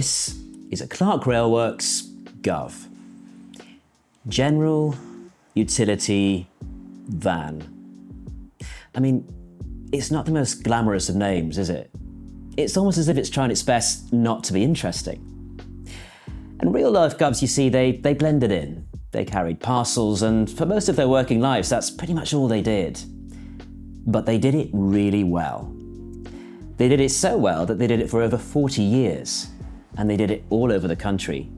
This is a Clark Railworks GUV. General Utility Van. I mean, it's not the most glamorous of names, is it? It's almost as if it's trying its best not to be interesting. And real-life GUVs, you see, they blended in. They carried parcels, and for most of their working lives, that's pretty much all they did. But they did it really well. They did it so well that they did it for over 40 years, and they did it all over the country.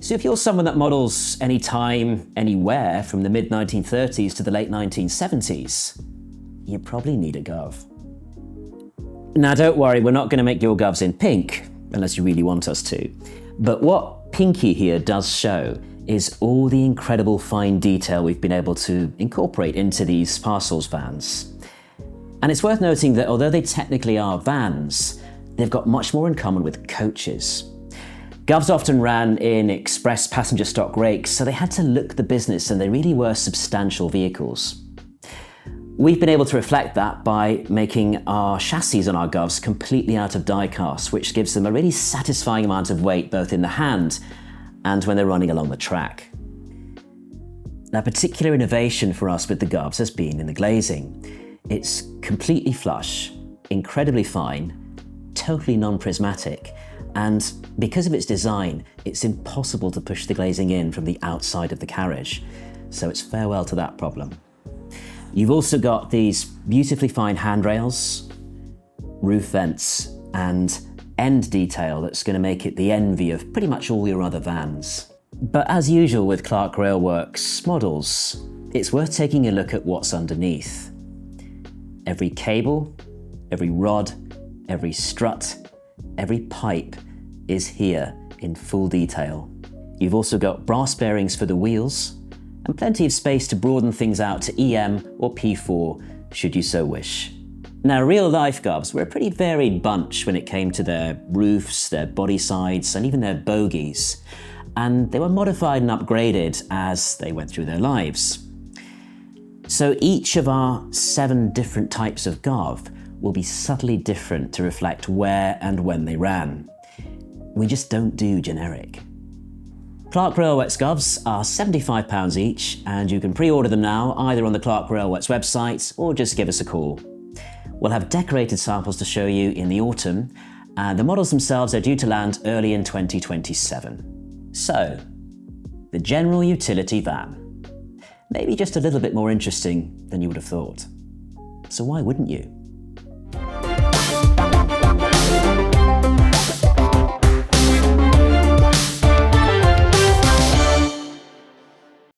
So if you're someone that models anytime, anywhere from the mid-1930s to the late 1970s, you probably need a GUV. Now don't worry, we're not going to make your GUVs in pink, unless you really want us to. But what Pinky here does show is all the incredible fine detail we've been able to incorporate into these parcels vans. And it's worth noting that although they technically are vans, they've got much more in common with coaches. GUVs often ran in express passenger stock rakes, so they had to look the business, and they really were substantial vehicles. We've been able to reflect that by making our chassis on our GUVs completely out of die cast, which gives them a really satisfying amount of weight both in the hand and when they're running along the track. Now, a particular innovation for us with the GUVs has been in the glazing. It's completely flush, incredibly fine, totally non-prismatic, and because of its design, it's impossible to push the glazing in from the outside of the carriage, so it's farewell to that problem. You've also got these beautifully fine handrails, roof vents, and end detail that's going to make it the envy of pretty much all your other vans. But as usual with Clark Railworks models, it's worth taking a look at what's underneath. Every cable, every rod, every strut, every pipe is here in full detail. You've also got brass bearings for the wheels and plenty of space to broaden things out to EM or P4 should you so wish. Now, real-life GUVs were a pretty varied bunch when it came to their roofs, their body sides, and even their bogies. And they were modified and upgraded as they went through their lives. So each of our 7 different types of GUV will be subtly different to reflect where and when they ran. We just don't do generic. Clark Railworks GUVs are £75 each, and you can pre-order them now either on the Clark Railworks website or just give us a call. We'll have decorated samples to show you in the autumn, and the models themselves are due to land early in 2027. So, the general utility van. Maybe just a little bit more interesting than you would have thought. So why wouldn't you?